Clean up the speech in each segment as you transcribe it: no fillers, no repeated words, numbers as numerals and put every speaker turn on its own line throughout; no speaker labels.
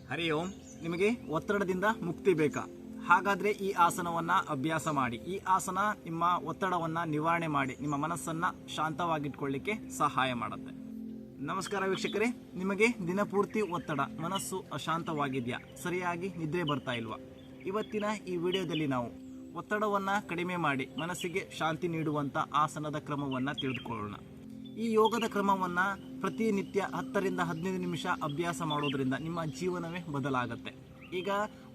ಹರಿ ಓಂ. ನಿಮಗೆ ಒತ್ತಡದಿಂದ ಮುಕ್ತಿ ಬೇಕಾ? ಹಾಗಾದರೆ ಈ ಆಸನವನ್ನು ಅಭ್ಯಾಸ ಮಾಡಿ. ಈ ಆಸನ ನಿಮ್ಮ ಒತ್ತಡವನ್ನು ನಿವಾರಣೆ ಮಾಡಿ ನಿಮ್ಮ ಮನಸ್ಸನ್ನು ಶಾಂತವಾಗಿಟ್ಕೊಳ್ಳಿಕ್ಕೆ ಸಹಾಯ ಮಾಡುತ್ತೆ. ನಮಸ್ಕಾರ ವೀಕ್ಷಕರೇ, ನಿಮಗೆ ದಿನಪೂರ್ತಿ ಒತ್ತಡ, ಮನಸ್ಸು ಅಶಾಂತವಾಗಿದೆಯಾ? ಸರಿಯಾಗಿ ನಿದ್ರೆ ಬರ್ತಾ ಇಲ್ವಾ? ಇವತ್ತಿನ ಈ ವಿಡಿಯೋದಲ್ಲಿ ನಾವು ಒತ್ತಡವನ್ನು ಕಡಿಮೆ ಮಾಡಿ ಮನಸ್ಸಿಗೆ ಶಾಂತಿ ನೀಡುವಂಥ ಆಸನದ ಕ್ರಮವನ್ನು ತಿಳಿದುಕೊಳ್ಳೋಣ. ಈ ಯೋಗದ ಕ್ರಮವನ್ನು ಪ್ರತಿನಿತ್ಯ 10ರಿಂದ 15 ನಿಮಿಷ ಅಭ್ಯಾಸ ಮಾಡೋದ್ರಿಂದ ನಿಮ್ಮ ಜೀವನವೇ ಬದಲಾಗುತ್ತೆ. ಈಗ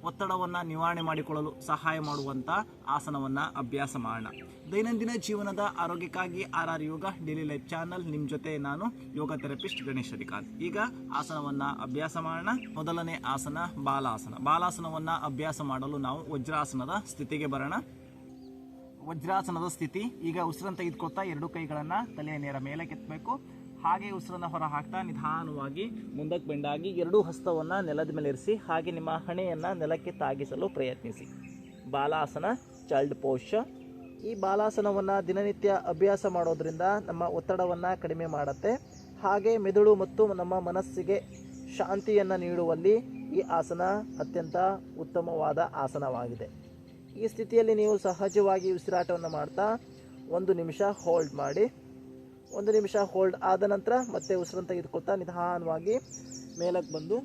ಒತ್ತಡವನ್ನು ನಿವಾರಣೆ ಮಾಡಿಕೊಳ್ಳಲು ಸಹಾಯ ಮಾಡುವಂಥ ಆಸನವನ್ನು ಅಭ್ಯಾಸ ಮಾಡೋಣ. ದೈನಂದಿನ ಜೀವನದ ಆರೋಗ್ಯಕ್ಕಾಗಿ RR ಯೋಗ ಡೈಲಿ ಲೈಫ್ ಚಾನಲ್, ನಿಮ್ಮ ಜೊತೆ ನಾನು ಯೋಗ ಥೆರಪಿಸ್ಟ್ ಗಣೇಶ್ ಶ್ರೀಕಾಂತ್. ಈಗ ಆಸನವನ್ನು ಅಭ್ಯಾಸ ಮಾಡೋಣ. ಮೊದಲನೇ ಆಸನ ಬಾಲಾಸನ. ಬಾಲಾಸನವನ್ನು ಅಭ್ಯಾಸ ಮಾಡಲು ನಾವು ವಜ್ರಾಸನದ ಸ್ಥಿತಿಗೆ ಬರೋಣ. ವಜ್ರಾಸನದ ಸ್ಥಿತಿ. ಈಗ ಉಸಿರನ್ನು ತೆಗೆದುಕೊಳ್ತಾ 2 ಕೈಗಳನ್ನು ತಲೆಯ ನೇರ ಮೇಲೆ ಕೆತ್ತಬೇಕು. ಹಾಗೆ ಉಸಿರನ್ನು ಹೊರ ಹಾಕ್ತಾ ನಿಧಾನವಾಗಿ ಮುಂದಕ್ಕೆ ಬೆಂಡಾಗಿ 2 ಹಸ್ತವನ್ನು ನೆಲದ ಮೇಲೆ ಇರಿಸಿ ಹಾಗೆ ನಿಮ್ಮ ಹಣೆಯನ್ನು ನೆಲಕ್ಕೆ ತಾಗಿಸಲು ಪ್ರಯತ್ನಿಸಿ. Balasana, child posture. ಈ ಬಾಲಾಸನವನ್ನು ದಿನನಿತ್ಯ ಅಭ್ಯಾಸ ಮಾಡೋದ್ರಿಂದ ನಮ್ಮ ಒತ್ತಡವನ್ನು ಕಡಿಮೆ ಮಾಡುತ್ತೆ. ಹಾಗೆ ಮೆದುಳು ಮತ್ತು ನಮ್ಮ ಮನಸ್ಸಿಗೆ ಶಾಂತಿಯನ್ನು ನೀಡುವಲ್ಲಿ ಈ ಆಸನ ಅತ್ಯಂತ ಉತ್ತಮವಾದ ಆಸನವಾಗಿದೆ. ಈ ಸ್ಥಿತಿಯಲ್ಲಿ ನೀವು ಸಹಜವಾಗಿ ಉಸಿರಾಟವನ್ನು ಮಾಡ್ತಾ 1 ನಿಮಿಷ ಹೋಲ್ಡ್ ಮಾಡಿ. 1 ನಿಮಿಷ ಹೋಲ್ಡ್ ಆದ ನಂತರ ಮತ್ತೆ ಉಸಿರನ್ನು ತೆಗೆದುಕೊಳ್ತಾ ನಿಧಾನವಾಗಿ ಮೇಲಕ್ಕೆ ಬಂದು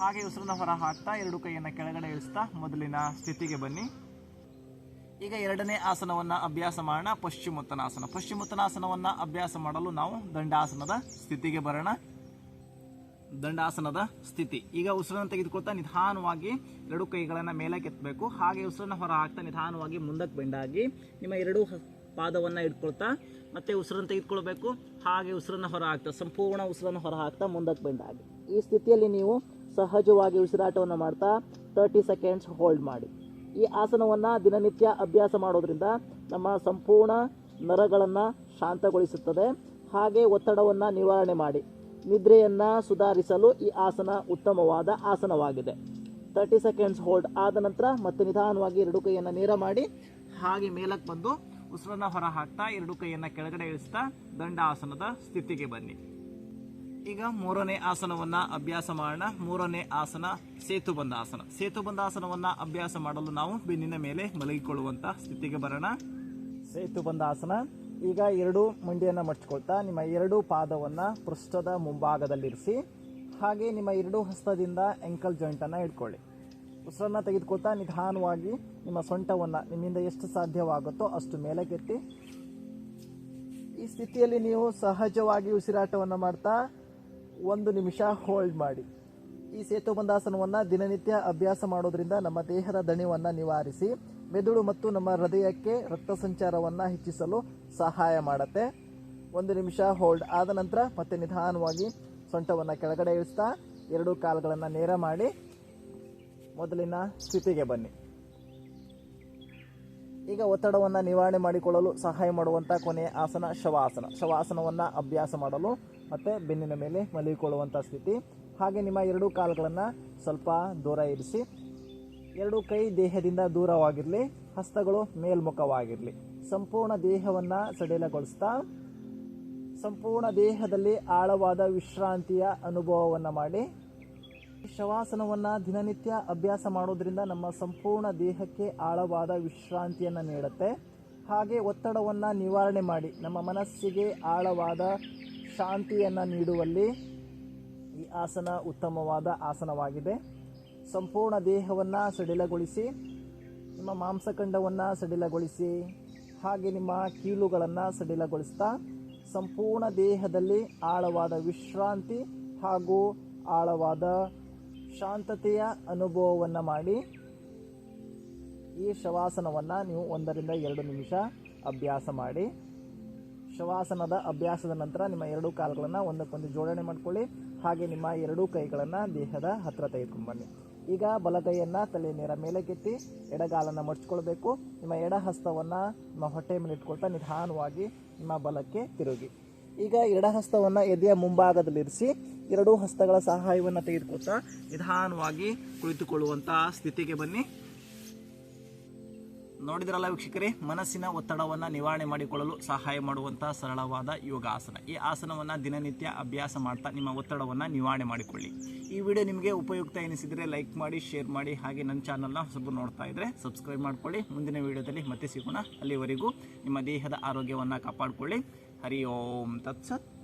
ಹಾಗೆ ಉಸಿರನ್ನು ಹೊರ ಹಾಕ್ತಾ 2 ಕೈಯನ್ನು ಕೆಳಗಡೆ ಇಳಿಸ್ತಾ ಮೊದಲಿನ ಸ್ಥಿತಿಗೆ ಬನ್ನಿ. ಈಗ 2ನೇ ಆಸನವನ್ನು ಅಭ್ಯಾಸ ಮಾಡೋಣ, ಪಶ್ಚಿಮೋತ್ತನಾಸನ. ಪಶ್ಚಿಮೋತ್ತನಾಸನವನ್ನು ಅಭ್ಯಾಸ ಮಾಡಲು ನಾವು ದಂಡಾಸನದ ಸ್ಥಿತಿಗೆ ಬರೋಣ. ದಂಡಾಸನದ ಸ್ಥಿತಿ. ಈಗ ಉಸಿರನ್ನು ತೆಗೆದುಕೊಳ್ತಾ ನಿಧಾನವಾಗಿ 2 ಕೈಗಳನ್ನು ಮೇಲೆ ಕೆತ್ತಬೇಕು. ಹಾಗೆ ಉಸಿರನ್ನು ಹೊರ ಹಾಕ್ತಾ ನಿಧಾನವಾಗಿ ಮುಂದಕ್ಕೆ ಬೆಂಡಾಗಿ ನಿಮ್ಮ 2 ಪಾದವನ್ನು ಇಟ್ಕೊಳ್ತಾ ಮತ್ತೆ ಉಸಿರನ್ನು ತೆಗೆದುಕೊಳ್ಬೇಕು. ಹಾಗೆ ಉಸಿರನ್ನು ಹೊರ ಹಾಕ್ತಾ ಸಂಪೂರ್ಣ ಉಸಿರನ್ನು ಹೊರ ಹಾಕ್ತಾ ಮುಂದಕ್ಕೆ ಬೆಂಡಾಗಿ. ಈ ಸ್ಥಿತಿಯಲ್ಲಿ ನೀವು ಸಹಜವಾಗಿ ಉಸಿರಾಟವನ್ನು ಮಾಡ್ತಾ 30 ಸೆಕೆಂಡ್ಸ್ ಹೋಲ್ಡ್ ಮಾಡಿ. ಈ ಆಸನವನ್ನು ದಿನನಿತ್ಯ ಅಭ್ಯಾಸ ಮಾಡೋದ್ರಿಂದ ನಮ್ಮ ಸಂಪೂರ್ಣ ನರಗಳನ್ನು ಶಾಂತಗೊಳಿಸುತ್ತದೆ. ಹಾಗೆ ಒತ್ತಡವನ್ನು ನಿವಾರಣೆ ಮಾಡಿ ನಿದ್ರೆಯನ್ನು ಸುಧಾರಿಸಲು ಈ ಆಸನ ಉತ್ತಮವಾದ ಆಸನವಾಗಿದೆ. 30 ಸೆಕೆಂಡ್ಸ್ ಹೋಲ್ಡ್ ಆದ ನಂತರ ಮತ್ತೆ ನಿಧಾನವಾಗಿ 2 ಕೈಯನ್ನು ನೇರ ಮಾಡಿ ಹಾಗೆ ಮೇಲಕ್ಕೆ ಬಂದು ಉಸಿರನ್ನು ಹೊರ ಹಾಕ್ತಾ 2 ಕೈಯನ್ನು ಕೆಳಗಡೆ ಇಳಿಸ್ತಾ ದಂಡಾಸನದ ಸ್ಥಿತಿಗೆ ಬನ್ನಿ. ಈಗ 3ನೇ ಆಸನವನ್ನು ಅಭ್ಯಾಸ ಮಾಡೋಣ. 3ನೇ ಆಸನ ಸೇತುಬಂಧಾಸನ. ಸೇತುಬಂಧಾಸನವನ್ನು ಅಭ್ಯಾಸ ಮಾಡಲು ನಾವು ಬೆನ್ನಿನ ಮೇಲೆ ಮಲಗಿಕೊಳ್ಳುವಂಥ ಸ್ಥಿತಿಗೆ ಬರೋಣ. ಸೇತುಬಂಧಾಸನ. ಈಗ 2 ಮಂಡಿಯನ್ನು ಮಡ್ಚಿಕೊಳ್ತಾ ನಿಮ್ಮ 2 ಪಾದವನ್ನು ಪೃಷ್ಠದ ಮುಂಭಾಗದಲ್ಲಿರಿಸಿ ಹಾಗೆ ನಿಮ್ಮ 2 ಹಸ್ತದಿಂದ ಎಂಕಲ್ ಜಾಯಿಂಟನ್ನು ಇಟ್ಕೊಳ್ಳಿ. ಉಸಿರನ್ನು ತೆಗೆದುಕೊಳ್ತಾ ನಿಧಾನವಾಗಿ ನಿಮ್ಮ ಸೊಂಟವನ್ನು ನಿಮ್ಮಿಂದ ಎಷ್ಟು ಸಾಧ್ಯವಾಗುತ್ತೋ ಅಷ್ಟು ಮೇಲಕ್ಕೆತ್ತಿ. ಈ ಸ್ಥಿತಿಯಲ್ಲಿ ನೀವು ಸಹಜವಾಗಿ ಉಸಿರಾಟವನ್ನು ಮಾಡ್ತಾ 1 ನಿಮಿಷ ಹೋಲ್ಡ್ ಮಾಡಿ. ಈ ಸೇತುಬಂಧಾಸನವನ್ನು ದಿನನಿತ್ಯ ಅಭ್ಯಾಸ ಮಾಡೋದ್ರಿಂದ ನಮ್ಮ ದೇಹದ ದಣಿವನ್ನು ನಿವಾರಿಸಿ ಮೆದುಳು ಮತ್ತು ನಮ್ಮ ಹೃದಯಕ್ಕೆ ರಕ್ತ ಸಂಚಾರವನ್ನು ಹೆಚ್ಚಿಸಲು ಸಹಾಯ ಮಾಡುತ್ತೆ. 1 ನಿಮಿಷ ಹೋಲ್ಡ್ ಆದ ನಂತರ ಮತ್ತೆ ನಿಧಾನವಾಗಿ ಸೊಂಟವನ್ನು ಕೆಳಗಡೆ ಇಳಿಸ್ತಾ 2 ಕಾಲುಗಳನ್ನು ನೇರ ಮಾಡಿ ಮೊದಲಿನ ಸ್ಥಿತಿಗೆ ಬನ್ನಿ. ಈಗ ಒತ್ತಡವನ್ನು ನಿವಾರಣೆ ಮಾಡಿಕೊಳ್ಳಲು ಸಹಾಯ ಮಾಡುವಂಥ ಕೊನೆಯ ಆಸನ ಶವಾಸನ. ಶವಾಸನವನ್ನು ಅಭ್ಯಾಸ ಮಾಡಲು ಮತ್ತೆ ಬೆನ್ನಿನ ಮೇಲೆ ಮಲಗಿಕೊಳ್ಳುವಂಥ ಸ್ಥಿತಿ. ಹಾಗೆ ನಿಮ್ಮ 2 ಕಾಲುಗಳನ್ನು ಸ್ವಲ್ಪ ದೂರ ಇರಿಸಿ. 2 ಕೈ ದೇಹದಿಂದ ದೂರವಾಗಿರಲಿ, ಹಸ್ತಗಳು ಮೇಲ್ಮುಖವಾಗಿರಲಿ. ಸಂಪೂರ್ಣ ದೇಹವನ್ನು ಸಡಿಲಗೊಳಿಸ್ತಾ ಸಂಪೂರ್ಣ ದೇಹದಲ್ಲಿ ಆಳವಾದ ವಿಶ್ರಾಂತಿಯ ಅನುಭವವನ್ನು ಮಾಡಿ. ಶವಾಸನವನ್ನು ದಿನನಿತ್ಯ ಅಭ್ಯಾಸ ಮಾಡೋದ್ರಿಂದ ನಮ್ಮ ಸಂಪೂರ್ಣ ದೇಹಕ್ಕೆ ಆಳವಾದ ವಿಶ್ರಾಂತಿಯನ್ನು ನೀಡುತ್ತೆ. ಹಾಗೆ ಒತ್ತಡವನ್ನು ನಿವಾರಣೆ ಮಾಡಿ ನಮ್ಮ ಮನಸ್ಸಿಗೆ ಆಳವಾದ ಶಾಂತಿಯನ್ನು ನೀಡುವಲ್ಲಿ ಈ ಆಸನ ಉತ್ತಮವಾದ ಆಸನವಾಗಿದೆ. ಸಂಪೂರ್ಣ ದೇಹವನ್ನು ಸಡಿಲಗೊಳಿಸಿ, ನಿಮ್ಮ ಮಾಂಸಖಂಡವನ್ನು ಸಡಿಲಗೊಳಿಸಿ ಹಾಗೆ ನಿಮ್ಮ ಕೀಲುಗಳನ್ನು ಸಡಿಲಗೊಳಿಸ್ತಾ ಸಂಪೂರ್ಣ ದೇಹದಲ್ಲಿ ಆಳವಾದ ವಿಶ್ರಾಂತಿ ಹಾಗೂ ಆಳವಾದ ಶಾಂತತೆಯ ಅನುಭವವನ್ನು ಮಾಡಿ. ಈ ಶವಾಸನವನ್ನು ನೀವು 1ರಿಂದ 2 ನಿಮಿಷ ಅಭ್ಯಾಸ ಮಾಡಿ. ಶವಾಸನದ ಅಭ್ಯಾಸದ ನಂತರ ನಿಮ್ಮ 2 ಕಾಲುಗಳನ್ನು ಒಂದಕ್ಕೊಂದು ಜೋಡಣೆ ಮಾಡಿಕೊಳ್ಳಿ. ಹಾಗೆ ನಿಮ್ಮ 2 ಕೈಗಳನ್ನು ದೇಹದ ಹತ್ತಿರ ತೆಗೆದುಕೊಂಡು ಬನ್ನಿ. ಈಗ ಬಲಗೈಯನ್ನು ತಲೆ ನೇರ ಮೇಲೆ ಕೆತ್ತಿ ಎಡಗಾಲನ್ನು ಮಡ್ಚಿಕೊಳ್ಬೇಕು. ನಿಮ್ಮ ಎಡ ಹಸ್ತವನ್ನು ನಿಮ್ಮ ಹೊಟ್ಟೆ ಮೇಲೆ ಇಟ್ಕೊಳ್ತಾ ನಿಧಾನವಾಗಿ ನಿಮ್ಮ ಬಲಕ್ಕೆ ತಿರುಗಿ. ಈಗ ಎಡ ಹಸ್ತವನ್ನು ಎದೆಯ ಮುಂಭಾಗದಲ್ಲಿರಿಸಿ 2 ಹಸ್ತಗಳ ಸಹಾಯವನ್ನು ತೆಗೆದುಕೊಳ್ತಾ ನಿಧಾನವಾಗಿ ಕುಳಿತುಕೊಳ್ಳುವಂಥ ಸ್ಥಿತಿಗೆ ಬನ್ನಿ. ನೋಡಿದ್ರಲ್ಲ ವೀಕ್ಷಕರೇ, ಮನಸ್ಸಿನ ಒತ್ತಡವನ್ನು ನಿವಾರಣೆ ಮಾಡಿಕೊಳ್ಳಲು ಸಹಾಯ ಮಾಡುವಂತಹ ಸರಳವಾದ ಯೋಗಾಸನ. ಈ ಆಸನವನ್ನು ದಿನನಿತ್ಯ ಅಭ್ಯಾಸ ಮಾಡ್ತಾ ನಿಮ್ಮ ಒತ್ತಡವನ್ನು ನಿವಾರಣೆ ಮಾಡಿಕೊಳ್ಳಿ. ಈ ವಿಡಿಯೋ ನಿಮಗೆ ಉಪಯುಕ್ತ ಎನಿಸಿದರೆ ಲೈಕ್ ಮಾಡಿ, ಶೇರ್ ಮಾಡಿ, ಹಾಗೆ ನನ್ನ ಚಾನಲ್ನ ಹೊಸಬರು ನೋಡ್ತಾ ಇದ್ದರೆ ಸಬ್ಸ್ಕ್ರೈಬ್ ಮಾಡ್ಕೊಳ್ಳಿ. ಮುಂದಿನ ವಿಡಿಯೋದಲ್ಲಿ ಮತ್ತೆ ಸಿಗೋಣ. ಅಲ್ಲಿವರೆಗೂ ನಿಮ್ಮ ದೇಹದ ಆರೋಗ್ಯವನ್ನು ಕಾಪಾಡಿಕೊಳ್ಳಿ. ಹರಿ ಓಂ ತತ್ಸತ್.